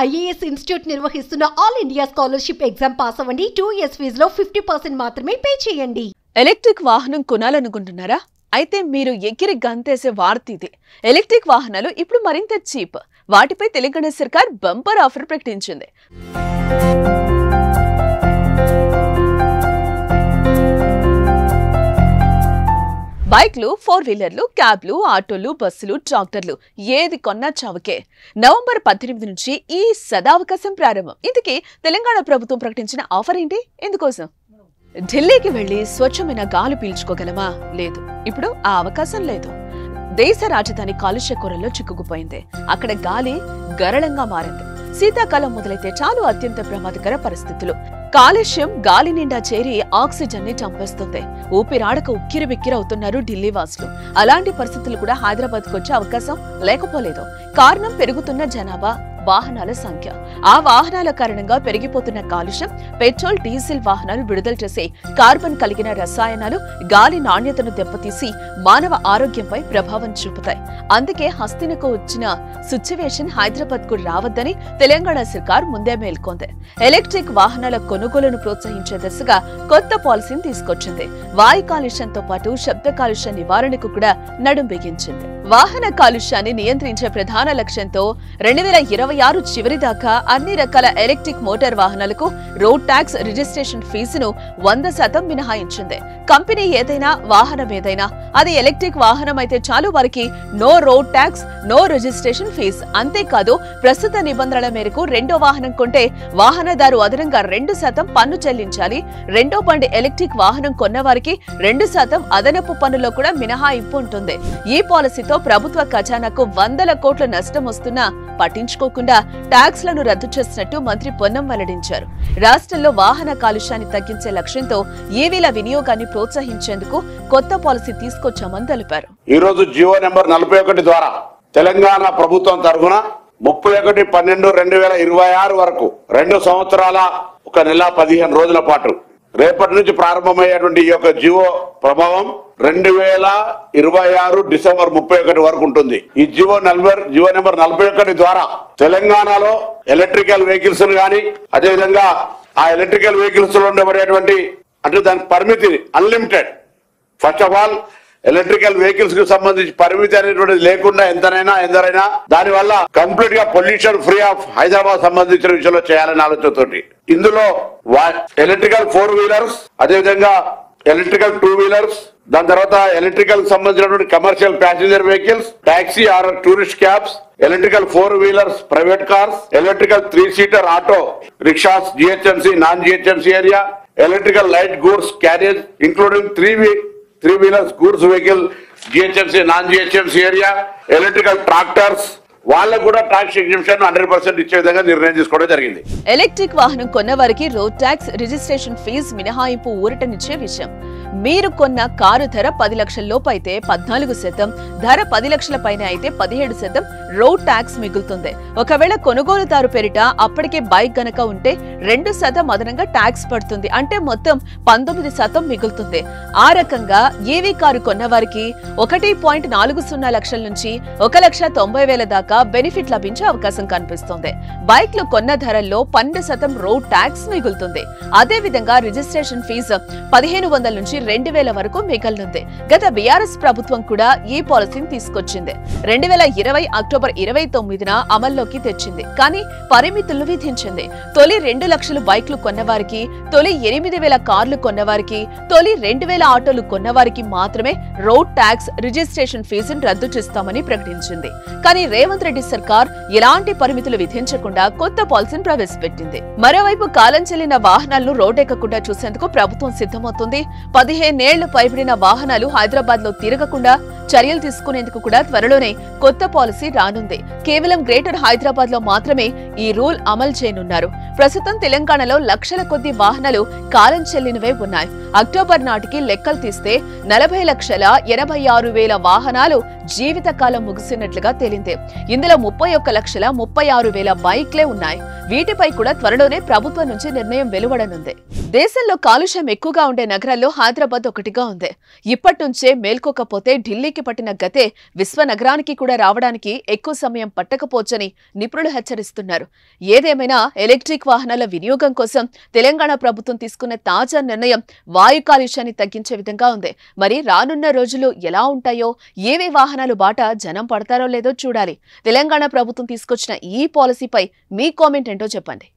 IAS institute నిర్వహిస్తున్న all India scholarship exam pass అవ్వండి. 2 years ఫీజులో 50% మాత్రమే పే చేయండి. ఎలక్ట్రిక్ వాహనం కొనాలనుకుంటున్నారా? అయితే మీరు ఎగిరి గంతేసే వార్త ఇదే. ఎలక్ట్రిక్ వాహనాలు ఇప్పుడు మరింత చీప్. వాటిపై తెలంగాణ సర్కార్ బంపర్ ఆఫర్ ప్రకటించింది. బైక్లు, 4 వీలర్లు, క్యాబ్లు, ఆటోలు, బస్సులు, ట్రాక్టర్లు ఏది కొన్నా చవకే. నవంబర్ 18 నుంచి ఈ సదావకాశం ప్రారంభం. ఇందుకే తెలంగాణ ప్రభుత్వం ప్రకటించిన ఆఫర్ ఏంటి? ఎందుకోసం? ఢిల్లీకి వెళ్లి స్వచ్ఛమైన గాలి పీల్చుకోగలమా? లేదు. ఇప్పుడు ఆ అవకాశం లేదు. దేశ రాజధాని కాలుష్య కూరల్లో చిక్కుకుపోయింది. అక్కడ గాలి గరళంగా మారింది. శీతాకాలం మొదలైతే చాలు అత్యంత ప్రమాదకర పరిస్థితులు. కాలుష్యం గాలి నిండా చేరి ఆక్సిజన్ ని చంపేస్తుంది. ఊపిరాడక ఉక్కిరిబిక్కిరవుతున్నారు ఢిల్లీ వాసులు. అలాంటి పరిస్థితులు కూడా హైదరాబాద్కు వచ్చే అవకాశం లేకపోలేదు. కారణం పెరుగుతున్న జనాభా, వాహనాల సంఖ్య. ఆ వాహనాల కారణంగా పెరిగిపోతున్న కాలుష్యం, పెట్రోల్, డీజిల్ వాహనాలు విడుదల చేసే కార్బన్ కలిగిన రసాయనాలు గాలి నాణ్యతను దెబ్బతీసి మానవ ఆరోగ్యంపై ప్రభావం చూపుతాయి. అందుకే హస్తినకు వచ్చిన సిచ్యువేషన్ హైదరాబాద్ కు రావద్దని తెలంగాణ సర్కార్ ముందే మేల్కొంది. ఎలక్ట్రిక్ వాహనాల కొనుగోలును ప్రోత్సహించే దిశగా కొత్త పాలసీని తీసుకొచ్చింది. వాయు కాలుష్యంతో పాటు శబ్ద కాలుష్య నివారణకు కూడా నడుం బిగించింది. వాహన కాలుష్యాన్ని నియంత్రించే ప్రధాన లక్ష్యంతో 2026 చివరి దాకా అన్ని రకాల ఎలక్ట్రిక్ మోటార్ వాహనాలకు రోడ్ ట్యాక్స్ రిజిస్ట్రేషన్ ఫీజును 100% మినహాయించింది. కంపెనీ ఏదైనా, వాహనం ఏదైనా అది ఎలక్ట్రిక్ వాహనం అయితే చాలు, వారికి no road tax, no registration fees. అంతేకాదు, ప్రస్తుత నిబంధనల మేరకు రెండో వాహనం కొంటే వాహనదారు అదనంగా 2% పన్ను చెల్లించాలి. రెండో బండి ఎలక్ట్రిక్ వాహనం కొన్న వారికి 2% అదనపు పన్నులో కూడా మినహాయింపు ఉంటుంది. ఈ పాలసీతో ప్రభుత్వ ఖజానాకు 100 కోట్ల నష్టం వస్తున్నా పట్టించుకోకుండా ట్యాక్స్ లను రద్దు చేసినట్టు మంత్రి పొన్నం వెల్లడించారు. రాష్ట్రంలో వాహన కాలుష్యాన్ని తగ్గించే లక్ష్యంతో ఈవీల వినియోగాన్ని ప్రోత్సహించేందుకు కొత్త పాలసీ తీసుకొచ్చామని తెలిపారు. ఈ రోజు జియో నెంబర్ 41 ద్వారా తెలంగాణ ప్రభుత్వం తరఫున 31/12/2026 వరకు 2 సంవత్సరాల 1 నెల 15 రోజుల పాటు రేపటి నుంచి ప్రారంభమయ్యేటువంటి ఈ యొక్క జియో ప్రభావం 2026 డిసెంబర్ 31 వరకు ఉంటుంది. ఈ జియో నెంబర్ 41 ద్వారా తెలంగాణలో ఎలక్ట్రికల్ వెహికల్స్ గానీ, అదేవిధంగా ఆ ఎలక్ట్రికల్ వెహికల్స్ లో ఉండబడేటువంటి అంటే దాని పరిమితి unlimited. First of all electrical vehicles కు సంబంధించి పరిమితి అనేటువంటిది లేకుండా ఎందరైనా దాని వల్ల కంప్లీట్ గా పొల్యూషన్ ఫ్రీ ఆఫ్ హైదరాబాద్ సంబంధించిన విషయంలో చేయాలనే ఆలోచనతోటి ఇందులో ఎలక్ట్రికల్ 4 వీలర్స్, అదేవిధంగా ఎలక్ట్రికల్ 2 వీలర్స్, దాని తర్వాత ఎలక్ట్రికల్ సంబంధించినటువంటి commercial passenger vehicles, taxi or tourist cabs, electrical 4 wheelers, private cars, electrical 3-సీటర్ auto rickshaws, GHMC, non GHMC area, electrical light goods carriage including 3 wheelers goods vehicle, GHMC, non GHMC area, electrical tractors వాళ్ళకు కూడా tax exemption 100% ఇచ్చే విధంగా నిర్ణయం తీసుకోవడం జరిగింది. Electric వాహనం కొన్న వారికి రోడ్ ట్యాక్స్ రిజిస్ట్రేషన్ ఫీజు మినహాయింపు ఊరటనిచ్చే విషయం. మీరు కొన్న కారు ధర 10 లక్షల లోపు అయితే 14%, ధర 10 లక్షల పైన అయితే 17% రోడ్ ట్యాక్స్ మిగులుతుంది. ఒకవేళ కొనుగోలుదారు పేరిట అప్పటికే బైక్ గనక ఉంటే 2% అదనంగా ట్యాక్స్ పడుతుంది. అంటే మొత్తం 19% మిగులుతుంది. ఆ రకంగా ఈవీ కారు కొన్న వారికి 1.40 లక్షల నుంచి 1,90,000 దాకా బెనిఫిట్ లభించే అవకాశం కనిపిస్తోంది. బైక్లు కొన్న ధరల్లో 12% రోడ్ ట్యాక్స్ మిగులుతుంది. అదే విధంగా రిజిస్ట్రేషన్ ఫీజు 1,500 నుంచి 2,000 వరకు మిగలనుంది. గత బీఆర్ఎస్ ప్రభుత్వం కూడా ఈ పాలసీని తీసుకొచ్చింది. 2020 అక్టోబర్ 29న అమల్లోకి తెచ్చింది. కానీ పరిమితులు విధించింది. తొలి 2 లక్షలు బైక్లు కొన్నవారికి, తొలి 8,000 కార్లు కొన్నవారికి, తొలి 2,000 ఆటోలు కొన్నవారికి మాత్రమే రోడ్ ట్యాక్స్ రిజిస్ట్రేషన్ ఫీజును రద్దు చేస్తామని ప్రకటించింది. కానీ రేవంత్ రెడ్డి సర్కార్ ఇలాంటి పరిమితులు విధించకుండా కొత్త పాలసీని ప్రవేశపెట్టింది. మరోవైపు కాలం చెల్లిన వాహనాలను రోడ్డెక్కకుండా చూసేందుకు ప్రభుత్వం సిద్ధమవుతుంది. 15 ఏళ్లు పైబడిన వాహనాలు హైదరాబాద్ లో తిరగకుండా చర్యలు తీసుకునేందుకు కూడా త్వరలోనే కొత్త పాలసీ రానుంది. కేవలం గ్రేటర్ హైదరాబాద్ లో మాత్రమే ఈ రూల్ అమలు చేయనున్నారు. ప్రస్తుతం తెలంగాణలో లక్షల కొద్ది వాహనాలు కాలం చెల్లినవే ఉన్నాయి. అక్టోబర్ నాటికి లెక్కలు తీస్తే 40,86,000 వాహనాలు జీవితకాలం ముగిసినట్లుగా తేలింది. ఇందులో 31,36,000 బైక్లే ఉన్నాయి. వీటిపై కూడా త్వరలోనే ప్రభుత్వం నుంచి నిర్ణయం వెలువడనుంది. దేశంలో కాలుష్యం ఎక్కువగా ఉండే నగరాల్లో హైదరాబాద్ హైదరాబాద్ ఒకటిగా ఉంది. ఇప్పటి నుంచే మేల్కోకపోతే ఢిల్లీకి పట్టిన గతే విశ్వనగరానికి కూడా రావడానికి ఎక్కువ సమయం పట్టకపోవచ్చని నిపుణులు హెచ్చరిస్తున్నారు. ఏదేమైనా ఎలక్ట్రిక్ వాహనాల వినియోగం కోసం తెలంగాణ ప్రభుత్వం తీసుకున్న తాజా నిర్ణయం వాయు కాలుష్యాన్ని తగ్గించే విధంగా ఉంది. మరి రానున్న రోజులు ఎలా ఉంటాయో, ఏవే వాహనాలు బాట జనం పడతారో లేదో చూడాలి. తెలంగాణ ప్రభుత్వం తీసుకొచ్చిన ఈ పాలసీపై మీ కామెంట్ ఏంటో చెప్పండి.